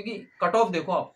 क्योंकि cut off देखो आप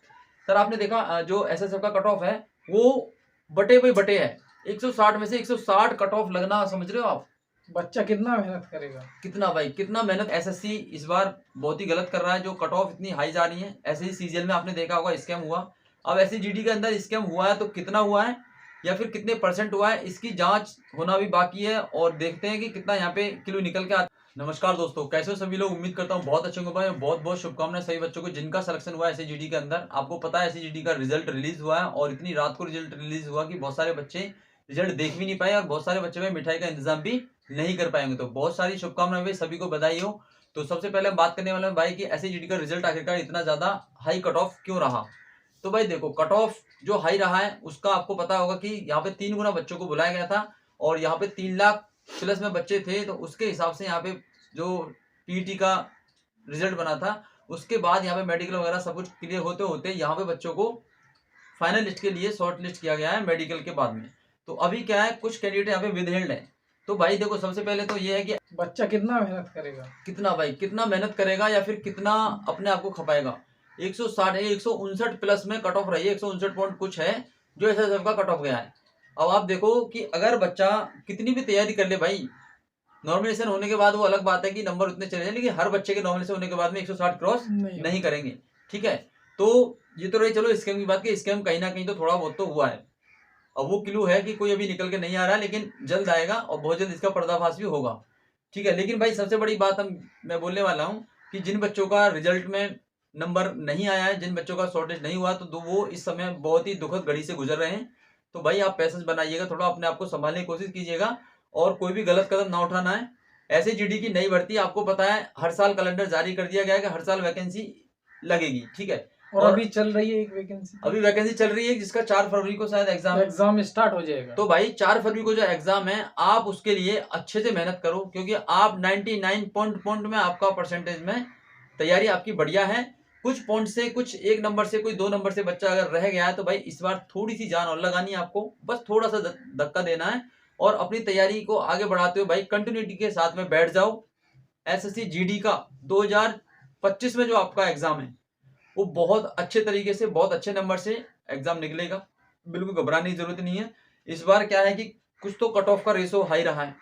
सर, आपने देखा जो एसएसएफ का कट ऑफ है वो बटे बाई बटे है। 160 में से 160 कट ऑफ लगना, समझ रहे हो आप? बच्चा कितना मेहनत करेगा, कितना भाई, कितना मेहनत। एसएससी इस बार बहुत ही गलत कर रहा है, जो कट ऑफ इतनी हाई जा रही है। ऐसे ही सीजीएल में आपने देखा होगा स्कैम हुआ। अब ऐसे जीडी के अंदर स्कैम हुआ है तो कितना हुआ है या फिर कितने परसेंट हुआ है, इसकी जांच होना भी बाकी है। और देखते हैं कि कितना यहाँ पे किलो निकल के आता। नमस्कार दोस्तों, कैसे हो सभी लोग? उम्मीद करता हूँ बहुत अच्छे होंगे भाई। बहुत बहुत शुभकामनाएं सभी बच्चों को जिनका सिलेक्शन हुआ है ऐसे जीडी के अंदर। आपको पता है ऐसे जीडी का रिजल्ट रिलीज हुआ है और इतनी रात को रिजल्ट रिलीज हुआ कि बहुत सारे बच्चे रिजल्ट देख भी नहीं पाए और बहुत सारे बच्चे में मिठाई का इंतजाम भी नहीं कर पाएंगे। तो बहुत सारी शुभकामनाएं भाई, सभी को बधाई हो। तो सबसे पहले हम बात करने वाले हैं भाई कि ऐसे जीडी का रिजल्ट आखिरकार इतना ज्यादा हाई कट ऑफ क्यों रहा। तो भाई देखो, कट ऑफ जो हाई रहा है उसका आपको पता होगा कि यहाँ पे 3 गुना बच्चों को बुलाया गया था और यहाँ पे 3 लाख प्लस में बच्चे थे। तो उसके हिसाब से यहाँ पे जो पीटी का रिजल्ट बना था, उसके बाद यहाँ पे मेडिकल वगैरह सब कुछ क्लियर होते होते यहाँ पे बच्चों को फाइनल लिस्ट के लिए शॉर्ट लिस्ट किया गया है मेडिकल के बाद में। तो अभी क्या है, कुछ कैंडिडेट यहाँ पे विदहेल्ड है। तो भाई देखो, सबसे पहले तो ये है कि बच्चा कितना मेहनत करेगा, कितना भाई, कितना मेहनत करेगा या फिर कितना अपने आप को खपाएगा। 160 है, 159 प्लस में कट ऑफ रही है, 159 पॉइंट कुछ है जो एसएसएफ का कट ऑफ गया है। अब आप देखो कि अगर बच्चा कितनी भी तैयारी कर ले भाई, नॉमिनेशन होने के बाद वो अलग बात है कि नंबर उतने चले जाए, लेकिन हर बच्चे के नॉमिनेशन होने के बाद में 160 क्रॉस नहीं करेंगे। ठीक है, तो ये तो रही चलो स्कैम की बात की। स्कैम कहीं ना कहीं तो थोड़ा बहुत तो हुआ है। अब वो क्लू है कि कोई अभी निकल के नहीं आ रहा है, लेकिन जल्द आएगा और बहुत जल्द इसका पर्दाफाश भी होगा। ठीक है, लेकिन भाई सबसे बड़ी बात मैं बोलने वाला हूँ कि जिन बच्चों का रिजल्ट में नंबर नहीं आया है, जिन बच्चों का शॉर्टेज नहीं हुआ, तो वो इस समय बहुत ही दुखद घड़ी से गुजर रहे हैं। तो भाई आप पैसेंस बनाइएगा, थोड़ा अपने आप को संभालने की कोशिश कीजिएगा और कोई भी गलत कदम ना उठाना है। ऐसे जीडी की नई भर्ती आपको पता है, हर साल कैलेंडर जारी कर दिया गया है कि हर साल वैकेंसी लगेगी। ठीक है, और अभी चल रही है एक वैकेंसी, अभी वैकेंसी चल रही है जिसका 4 फरवरी को शायद एग्जाम स्टार्ट हो जाएगा। तो भाई 4 फरवरी को जो एग्जाम है, आप उसके लिए अच्छे से मेहनत करो, क्योंकि आप 99 पॉइंट में आपका परसेंटेज में तैयारी आपकी बढ़िया है। कुछ पॉइंट से, कुछ 1 नंबर से, कोई 2 नंबर से बच्चा अगर रह गया है तो भाई इस बार थोड़ी सी जान और लगानी है आपको, बस थोड़ा सा धक्का देना है और अपनी तैयारी को आगे बढ़ाते हुए भाई कंटिन्यूटी के साथ में बैठ जाओ। एसएससी जीडी का 2025 में जो आपका एग्जाम है वो बहुत अच्छे तरीके से, बहुत अच्छे नंबर से एग्जाम निकलेगा। बिल्कुल घबराने की जरूरत नहीं है। इस बार क्या है कि कुछ तो कट ऑफ का रेशो हाई रहा है।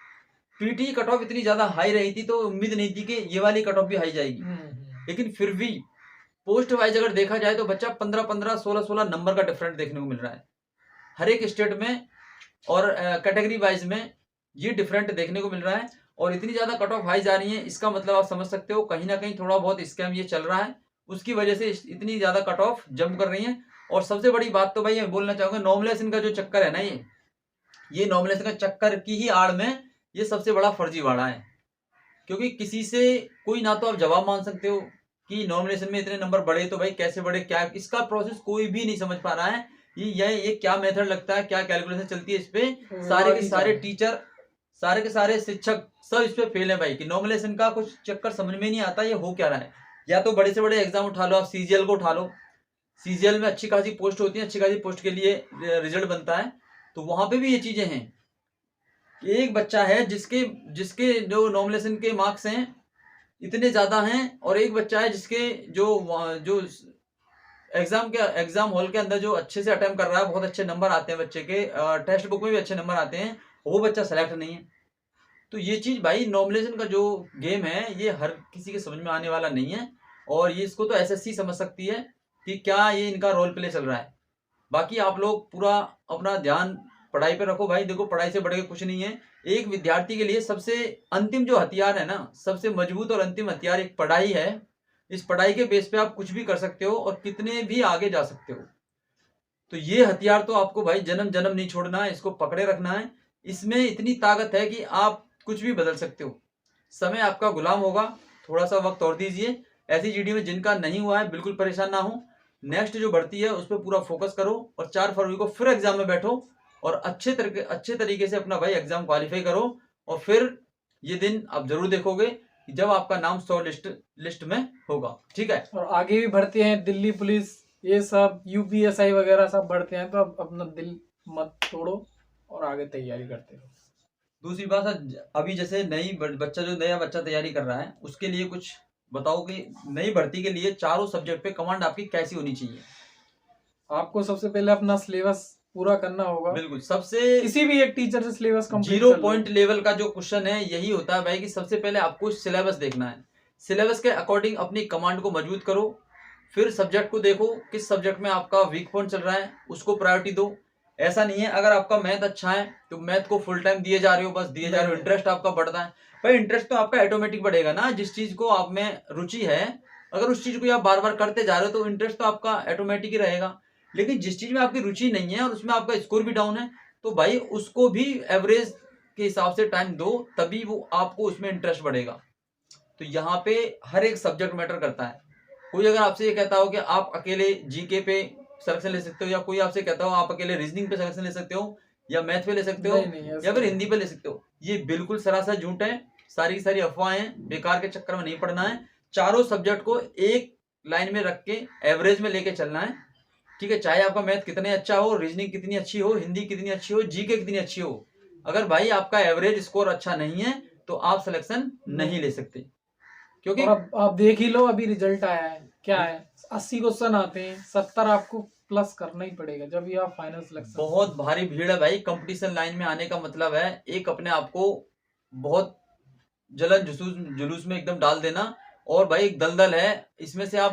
पीटी कट ऑफ इतनी ज्यादा हाई रही थी तो उम्मीद नहीं थी कि ये वाली कट ऑफ भी हाई जाएगी, लेकिन फिर भी पोस्ट वाइज अगर देखा जाए तो बच्चा 15-15, 16-16 नंबर का डिफरेंट देखने को मिल रहा है हर एक स्टेट में और कैटेगरी वाइज में ये डिफरेंट देखने को मिल रहा है। और इतनी ज्यादा कट ऑफ हाई जा रही है, इसका मतलब आप समझ सकते हो कहीं ना कहीं थोड़ा बहुत स्कैम ये चल रहा है, उसकी वजह से इतनी ज्यादा कट ऑफ जंप कर रही है। और सबसे बड़ी बात तो भाई मैं बोलना चाहूंगा, नॉमिनेशन का जो चक्कर है ना, ये नॉमिनेशन का चक्कर की ही आड़ में ये सबसे बड़ा फर्जीवाड़ा है। क्योंकि किसी से कोई ना तो आप जवाब मांग सकते हो कि नॉमिनेशन में इतने नंबर बढ़े तो भाई कैसे बढ़े, क्या इसका प्रोसेस कोई भी नहीं समझ पा रहा है। ये क्या मेथड लगता है, क्या कैलकुलेशन चलती है इस पे। सारे के सारे टीचर, सारे के सारे शिक्षक सब इस पे फेल है भाई, कि नॉमिनेशन का कुछ चक्कर समझ में नहीं आता ये हो क्या रहा है। या तो बड़े से बड़े एग्जाम उठा लो, आप सीजीएल को उठा लो, सीजीएल में अच्छी खासी पोस्ट होती है, अच्छी खासी पोस्ट के लिए रिजल्ट बनता है, तो वहां पे भी ये चीजें हैं। एक बच्चा है जिसके जिसके जो नॉमिनेशन के मार्क्स हैं इतने ज्यादा हैं, और एक बच्चा है जिसके जो जो एग्जाम हॉल के अंदर जो अच्छे से अटेम्प्ट कर रहा है, बहुत अच्छे नंबर आते हैं बच्चे के, टेस्ट बुक में भी अच्छे नंबर आते हैं, वो बच्चा सेलेक्ट नहीं है। तो ये चीज भाई, नॉमिनेशन का जो गेम है ये हर किसी के समझ में आने वाला नहीं है। और ये इसको तो एसएससी समझ सकती है कि क्या ये इनका रोल प्ले चल रहा है। बाकी आप लोग पूरा अपना ध्यान पढ़ाई पे रखो भाई। देखो, पढ़ाई से बढ़ के कुछ नहीं है। एक विद्यार्थी के लिए सबसे अंतिम जो हथियार है ना, सबसे मजबूत और अंतिम हथियार एक पढ़ाई है। इस पढ़ाई के बेस पे आप कुछ भी कर सकते हो और कितने भी आगे जा सकते हो। तो ये हथियार तो आपको भाई जन्म जन्म नहीं छोड़ना है, इसको पकड़े रखना है। इसमें इतनी ताकत है कि आप कुछ भी बदल सकते हो। समय आपका गुलाम होगा, थोड़ा सा वक्त और दीजिए। ऐसी जीडी में जिनका नहीं हुआ है बिल्कुल परेशान ना हो, नेक्स्ट जो बढ़ती है उस पर पूरा फोकस करो और 4 फरवरी को फिर एग्जाम में बैठो और अच्छे तरीके से अपना भाई एग्जाम क्वालिफाई करो। और फिर ये दिन आप जरूर देखोगे जब आपका नाम 100 लिस्ट में होगा। ठीक है, और आगे भी भर्ती हैं, दिल्ली पुलिस, ये सब यूपीएसआई वगैरह सब बढ़ते हैं, तो अब अपना दिल मत तोड़ो और आगे तैयारी करते रहो। दूसरी बात है, अभी जैसे नया बच्चा तैयारी कर रहा है, उसके लिए कुछ बताओ कि नई भर्ती के लिए चारों सब्जेक्ट पे कमांड आपकी कैसी होनी चाहिए। आपको सबसे पहले अपना सिलेबस पूरा करना होगा। बिल्कुल, सबसे किसी भी एक टीचर से सिलेबस कंप्लीट 0 कर लो। पॉइंट लेवल का जो क्वेश्चन है यही होता है भाई कि सबसे पहले आपको सिलेबस देखना है, सिलेबस के अकॉर्डिंग अपनी कमांड को मजबूत करो, फिर सब्जेक्ट को देखो किस सब्जेक्ट में आपका वीक पॉइंट चल रहा है उसको प्रायोरिटी दो। ऐसा नहीं है अगर आपका मैथ अच्छा है तो मैथ को फुल टाइम दिए जा रहे हो, बस दिए जा रहे हो, इंटरेस्ट आपका बढ़ता है। भाई इंटरेस्ट तो आपका ऑटोमेटिक बढ़ेगा ना, जिस चीज को आप में रुचि है अगर उस चीज को आप बार बार करते जा रहे हो तो इंटरेस्ट तो आपका ऑटोमेटिक ही रहेगा। लेकिन जिस चीज में आपकी रुचि नहीं है और उसमें आपका स्कोर भी डाउन है तो भाई उसको भी एवरेज के हिसाब से टाइम दो, तभी वो आपको उसमें इंटरेस्ट बढ़ेगा। तो यहाँ पे हर एक सब्जेक्ट मैटर करता है। कोई अगर आपसे ये कहता हो कि आप अकेले जीके पे सिलेक्शन ले सकते हो, या कोई आपसे कहता हो आप अकेले रीजनिंग पे सिलेक्शन ले सकते हो या मैथ पे ले सकते हो या फिर हिंदी पे ले सकते हो, ये बिल्कुल सरासर झूठ है, सारी की सारी अफवाहें हैं, बेकार के चक्कर में नहीं पड़ना है। चारों सब्जेक्ट को एक लाइन में रख के एवरेज में लेके चलना है, ठीक है। चाहे आपका मैथ कितने अच्छा हो, रीजनिंग कितनी अच्छी हो, हिंदी कितनी अच्छी हो, जीके कितनी अच्छी हो, अगर भाई आपका एवरेज स्कोर अच्छा नहीं है तो आप सिलेक्शन नहीं ले सकते। क्योंकि और आप देख ही लो अभी रिजल्ट आया है क्या है, 80 क्वेश्चन आते हैं, 70 आपको प्लस करना ही पड़ेगा जब ये आप फाइनल सिलेक्शन। बहुत भारी भीड़ है भाई, कंपटीशन लाइन में आने का मतलब है एक अपने आप को बहुत जलन जुलूस में एकदम डाल देना, और भाई एक दलदल है इसमें से आप